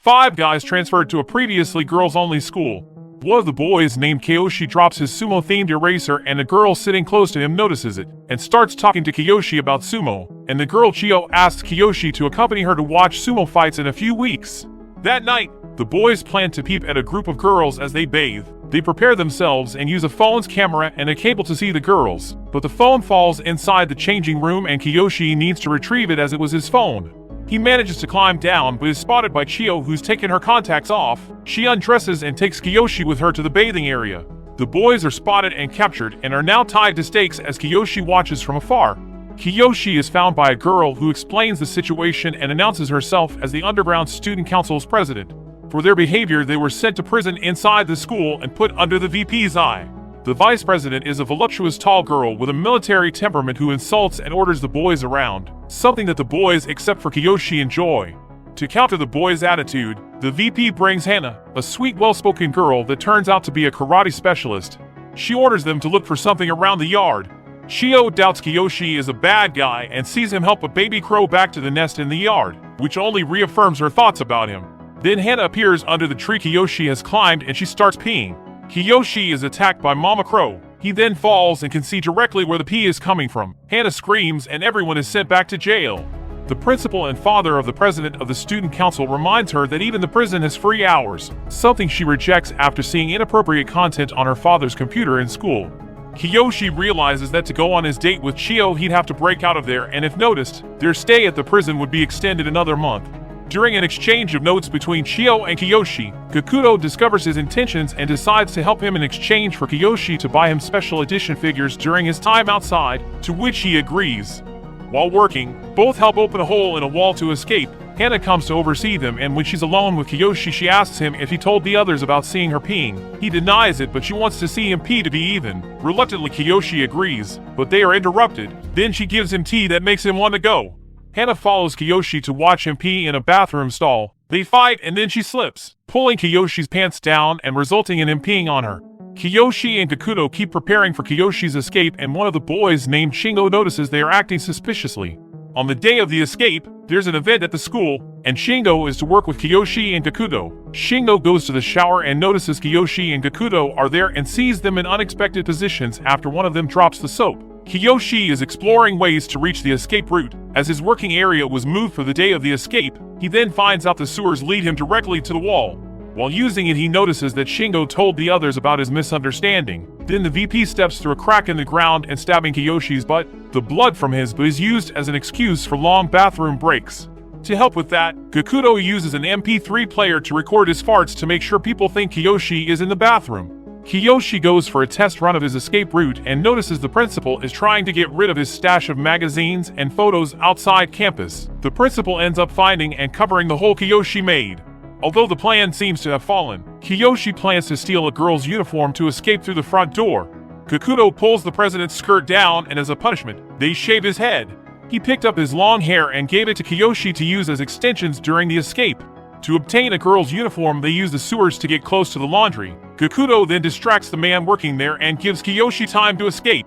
5 guys transferred to a previously girls-only school. One of the boys, named Kiyoshi, drops his sumo-themed eraser, and a girl sitting close to him notices it and starts talking to Kiyoshi about sumo, and the girl Chiyo asks Kiyoshi to accompany her to watch sumo fights in a few weeks. That night, the boys plan to peep at a group of girls as they bathe. They prepare themselves and use a phone's camera and a cable to see the girls, but the phone falls inside the changing room and Kiyoshi needs to retrieve it as it was his phone. He manages to climb down but is spotted by Chiyo, who's taken her contacts off. She undresses and takes Kiyoshi with her to the bathing area. The boys are spotted and captured and are now tied to stakes as Kiyoshi watches from afar. Kiyoshi is found by a girl who explains the situation and announces herself as the Underground Student Council's president. For their behavior, they were sent to prison inside the school and put under the VP's eye. The vice president is a voluptuous tall girl with a military temperament who insults and orders the boys around, something that the boys, except for Kiyoshi, enjoy. To counter the boys' attitude, the VP brings Hana, a sweet, well-spoken girl that turns out to be a karate specialist. She orders them to look for something around the yard. Chiyo doubts Kiyoshi is a bad guy and sees him help a baby crow back to the nest in the yard, which only reaffirms her thoughts about him. Then Hana appears under the tree Kiyoshi has climbed and she starts peeing. Kiyoshi is attacked by Mama Crow. He then falls and can see directly where the pee is coming from. Hana screams and everyone is sent back to jail. The principal and father of the president of the student council reminds her that even the prison has free hours, something she rejects after seeing inappropriate content on her father's computer in school. Kiyoshi realizes that to go on his date with Chiyo he'd have to break out of there, and if noticed, their stay at the prison would be extended another month. During an exchange of notes between Chiyo and Kiyoshi, Kakuto discovers his intentions and decides to help him in exchange for Kiyoshi to buy him special edition figures during his time outside, to which he agrees. While working, both help open a hole in a wall to escape. Hana comes to oversee them, and when she's alone with Kiyoshi she asks him if he told the others about seeing her peeing. He denies it, but she wants to see him pee to be even. Reluctantly Kiyoshi agrees, but they are interrupted. Then she gives him tea that makes him want to go. Hana follows Kiyoshi to watch him pee in a bathroom stall. They fight and then she slips, pulling Kiyoshi's pants down and resulting in him peeing on her. Kiyoshi and Kakuto keep preparing for Kiyoshi's escape, and one of the boys named Shingo notices they are acting suspiciously. On the day of the escape, there's an event at the school, and Shingo is to work with Kiyoshi and Kakuto. Shingo goes to the shower and notices Kiyoshi and Kakuto are there and sees them in unexpected positions after one of them drops the soap. Kiyoshi is exploring ways to reach the escape route, as his working area was moved for the day of the escape. He then finds out the sewers lead him directly to the wall. While using it, he notices that Shingo told the others about his misunderstanding. Then the VP steps through a crack in the ground and stabbing Kiyoshi's butt. The blood from his butt is used as an excuse for long bathroom breaks. To help with that, Kakuto uses an MP3 player to record his farts to make sure people think Kiyoshi is in the bathroom. Kiyoshi goes for a test run of his escape route and notices the principal is trying to get rid of his stash of magazines and photos outside campus. The principal ends up finding and covering the hole Kiyoshi made. Although the plan seems to have fallen, Kiyoshi plans to steal a girl's uniform to escape through the front door. Kakuto pulls the president's skirt down, and as a punishment, they shave his head. He picked up his long hair and gave it to Kiyoshi to use as extensions during the escape. To obtain a girl's uniform, they use the sewers to get close to the laundry. Kakuto then distracts the man working there and gives Kiyoshi time to escape.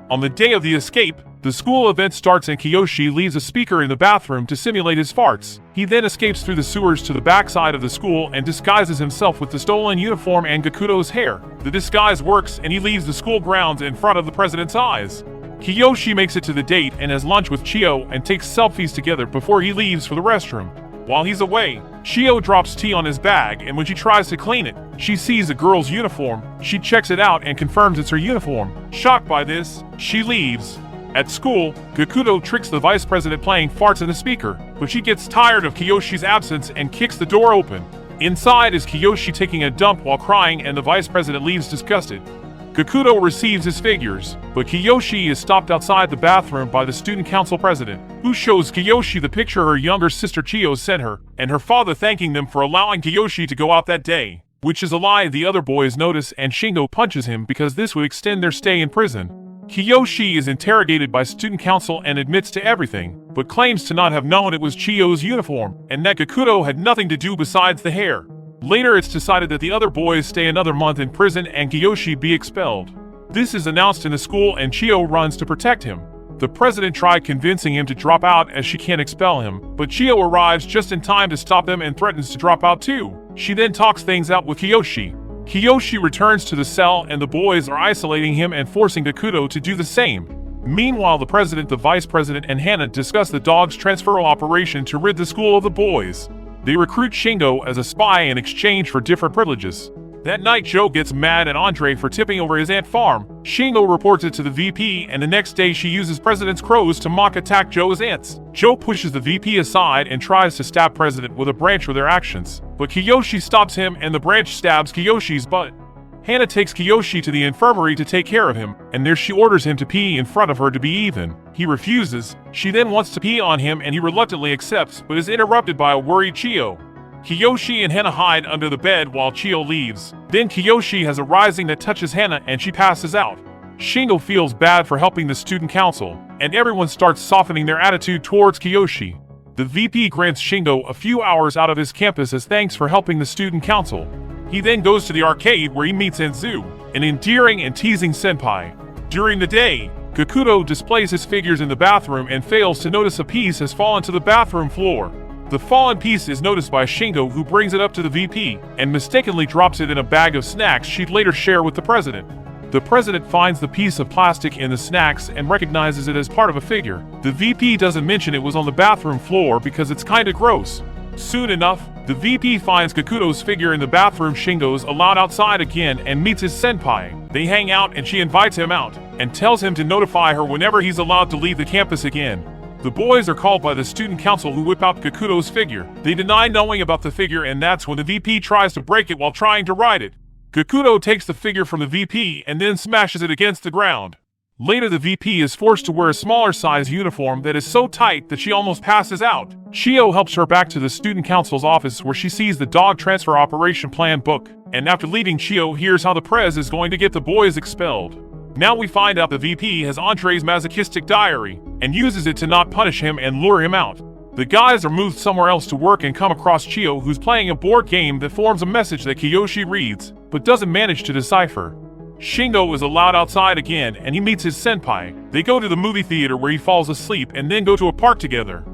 On the day of the escape, the school event starts and Kiyoshi leaves a speaker in the bathroom to simulate his farts. He then escapes through the sewers to the backside of the school and disguises himself with the stolen uniform and Kakuto's hair. The disguise works and he leaves the school grounds in front of the president's eyes. Kiyoshi makes it to the date and has lunch with Chiyo and takes selfies together before he leaves for the restroom. While he's away, Chiyo drops tea on his bag, and when she tries to clean it, she sees a girl's uniform. She checks it out and confirms it's her uniform. Shocked by this, she leaves. At school, Kakuto tricks the vice president playing farts in the speaker, but she gets tired of Kiyoshi's absence and kicks the door open. Inside is Kiyoshi taking a dump while crying, and the vice president leaves disgusted. Kakuto receives his figures, but Kiyoshi is stopped outside the bathroom by the student council president, who shows Kiyoshi the picture her younger sister Chiyo sent her, and her father thanking them for allowing Kiyoshi to go out that day, which is a lie the other boys notice, and Shingo punches him because this would extend their stay in prison. Kiyoshi is interrogated by student council and admits to everything, but claims to not have known it was Chiyo's uniform, and that Kakuto had nothing to do besides the hair. Later, it's decided that the other boys stay another month in prison and Kiyoshi be expelled. This is announced in the school and Chiyo runs to protect him. The president tried convincing him to drop out as she can't expel him, but Chiyo arrives just in time to stop them and threatens to drop out too. She then talks things out with Kiyoshi. Kiyoshi returns to the cell and the boys are isolating him and forcing Gakuto to do the same. Meanwhile, the president, the vice president, and Hana discuss the dog's transferal operation to rid the school of the boys. They recruit Shingo as a spy in exchange for different privileges. That night, Joe gets mad at Andre for tipping over his ant farm. Shingo reports it to the VP, and the next day she uses President's crows to mock attack Joe's ants. Joe pushes the VP aside and tries to stab President with a branch with her actions, but Kiyoshi stops him and the branch stabs Kiyoshi's butt. Hana takes Kiyoshi to the infirmary to take care of him, and there she orders him to pee in front of her to be even. He refuses. She then wants to pee on him and he reluctantly accepts, but is interrupted by a worried Chiyo. Kiyoshi and Hana hide under the bed while Chiyo leaves. Then Kiyoshi has a rising that touches Hana and she passes out. Shingo feels bad for helping the student council, and everyone starts softening their attitude towards Kiyoshi. The VP grants Shingo a few hours out of his campus as thanks for helping the student council. He then goes to the arcade where he meets Enzu, an endearing and teasing senpai. During the day, Gakuto displays his figures in the bathroom and fails to notice a piece has fallen to the bathroom floor. The fallen piece is noticed by Shingo, who brings it up to the VP and mistakenly drops it in a bag of snacks she'd later share with the president. The president finds the piece of plastic in the snacks and recognizes it as part of a figure. The VP doesn't mention it was on the bathroom floor because it's kinda gross. Soon enough, the VP finds Gakuto's figure in the bathroom. Shingo's allowed outside again and meets his senpai. They hang out and she invites him out and tells him to notify her whenever he's allowed to leave the campus again. The boys are called by the student council, who whip out Gakuto's figure. They deny knowing about the figure, and that's when the VP tries to break it while trying to ride it. Gakuto takes the figure from the VP and then smashes it against the ground. Later, the VP is forced to wear a smaller size uniform that is so tight that she almost passes out. Chiyo helps her back to the student council's office where she sees the dog transfer operation plan book, and after leaving, Chiyo hears how the prez is going to get the boys expelled. Now we find out the VP has Andre's masochistic diary and uses it to not punish him and lure him out. The guys are moved somewhere else to work and come across Chiyo, who's playing a board game that forms a message that Kiyoshi reads, but doesn't manage to decipher. Shingo is allowed outside again and he meets his senpai. They go to the movie theater where he falls asleep and then go to a park together.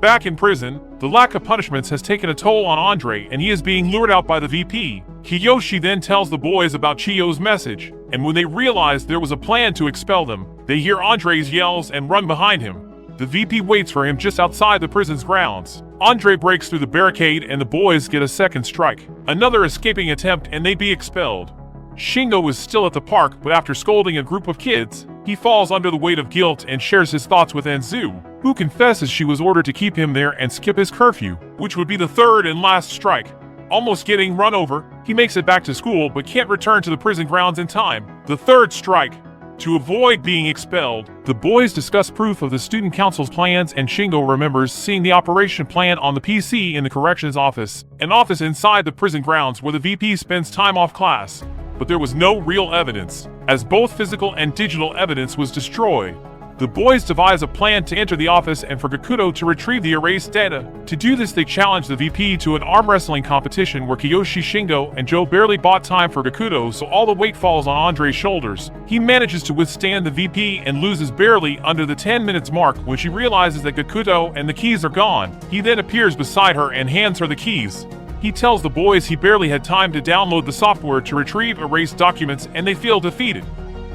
Back in prison, the lack of punishments has taken a toll on Andre and he is being lured out by the VP. Kiyoshi then tells the boys about Chiyo's message, and when they realize there was a plan to expel them, they hear Andre's yells and run behind him. The VP waits for him just outside the prison's grounds. Andre breaks through the barricade and the boys get a second strike. Another escaping attempt and they'd be expelled. Shingo is still at the park, but after scolding a group of kids, he falls under the weight of guilt and shares his thoughts with Enzu, who confesses she was ordered to keep him there and skip his curfew, which would be the third and last strike. Almost getting run over, he makes it back to school but can't return to the prison grounds in time. The third strike. To avoid being expelled, the boys discuss proof of the student council's plans, and Shingo remembers seeing the operation plan on the PC in the corrections office, an office inside the prison grounds where the VP spends time off class. But there was no real evidence, as both physical and digital evidence was destroyed. The boys devise a plan to enter the office and for Gakuto to retrieve the erased data. To do this, they challenge the VP to an arm wrestling competition where Kiyoshi, Shingo, and Joe barely bought time for Gakuto, so all the weight falls on Andre's shoulders. He manages to withstand the VP and loses barely under the 10 minutes mark when she realizes that Gakuto and the keys are gone. He then appears beside her and hands her the keys. He tells the boys he barely had time to download the software to retrieve erased documents, and they feel defeated.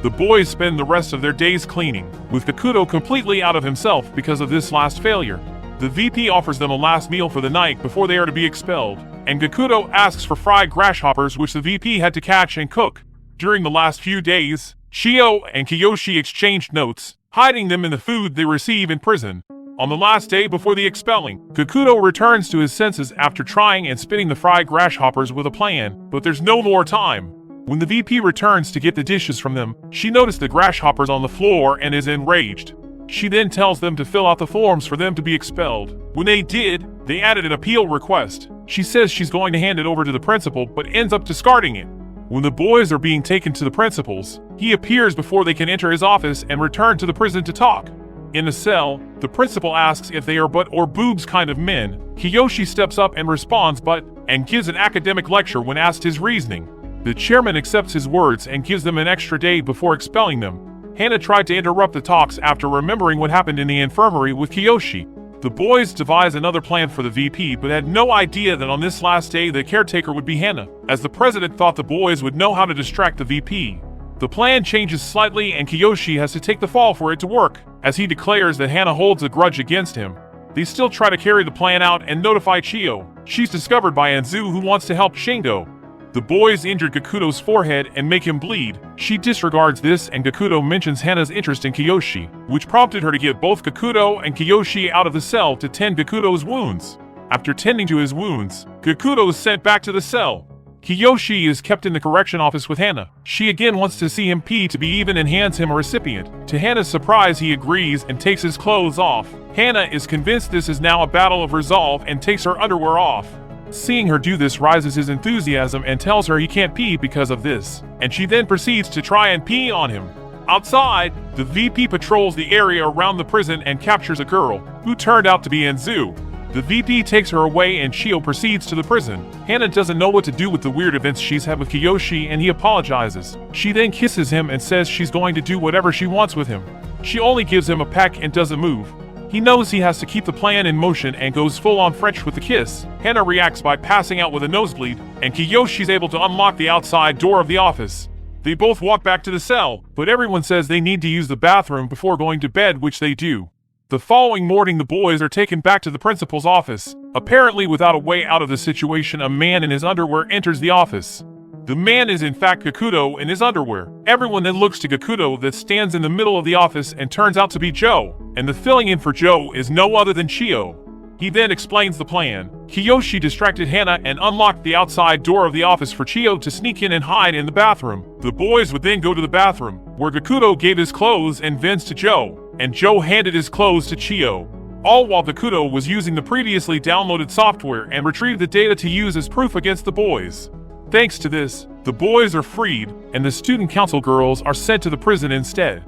The boys spend the rest of their days cleaning, with Gakuto completely out of himself because of this last failure. The VP offers them a last meal for the night before they are to be expelled, and Gakuto asks for fried grasshoppers, which the VP had to catch and cook. During the last few days, Chiyo and Kiyoshi exchanged notes, hiding them in the food they receive in prison. On the last day before the expelling, Gakuto returns to his senses after trying and spitting the fried grasshoppers with a plan, but there's no more time. When the VP returns to get the dishes from them, she noticed the grasshoppers on the floor and is enraged. She then tells them to fill out the forms for them to be expelled. When they did, they added an appeal request. She says she's going to hand it over to the principal, but ends up discarding it. When the boys are being taken to the principal's, he appears before they can enter his office and return to the prison to talk. In the cell, the principal asks if they are butt or boobs kind of men. Kiyoshi steps up and responds butt, and gives an academic lecture when asked his reasoning. The chairman accepts his words and gives them an extra day before expelling them. Hana tried to interrupt the talks after remembering what happened in the infirmary with Kiyoshi. The boys devised another plan for the VP but had no idea that on this last day the caretaker would be Hana, as the president thought the boys would know how to distract the VP. The plan changes slightly and Kiyoshi has to take the fall for it to work, as he declares that Hana holds a grudge against him. They still try to carry the plan out and notify Chiyo. She's discovered by Anzu, who wants to help Shingo. The boys injured Gakuto's forehead and make him bleed. She disregards this and Gakuto mentions Hana's interest in Kiyoshi, which prompted her to get both Gakuto and Kiyoshi out of the cell to tend Gakuto's wounds. After tending to his wounds, Gakuto is sent back to the cell. Kiyoshi is kept in the correction office with Hana. She again wants to see him pee to be even and hands him a recipient. To Hana's surprise, he agrees and takes his clothes off. Hana is convinced this is now a battle of resolve and takes her underwear off. Seeing her do this rises his enthusiasm and tells her he can't pee because of this, and she then proceeds to try and pee on him. Outside, the VP patrols the area around the prison and captures a girl, who turned out to be Anzu. The VP takes her away and Chiyo proceeds to the prison. Hana doesn't know what to do with the weird events she's had with Kiyoshi and he apologizes. She then kisses him and says she's going to do whatever she wants with him. She only gives him a peck and doesn't move. He knows he has to keep the plan in motion and goes full on French with the kiss. Hana reacts by passing out with a nosebleed, and Kiyoshi's able to unlock the outside door of the office. They both walk back to the cell, but everyone says they need to use the bathroom before going to bed, which they do. The following morning, the boys are taken back to the principal's office. Apparently, without a way out of the situation, a man in his underwear enters the office. The man is in fact Gakuto in his underwear. Everyone then looks to Gakuto that stands in the middle of the office and turns out to be Joe, and the filling in for Joe is no other than Chiyo. He then explains the plan. Kiyoshi distracted Hana and unlocked the outside door of the office for Chiyo to sneak in and hide in the bathroom. The boys would then go to the bathroom, where Gakuto gave his clothes and Vince to Joe, and Joe handed his clothes to Chiyo. All while Gakuto was using the previously downloaded software and retrieved the data to use as proof against the boys. Thanks to this, the boys are freed, and the student council girls are sent to the prison instead.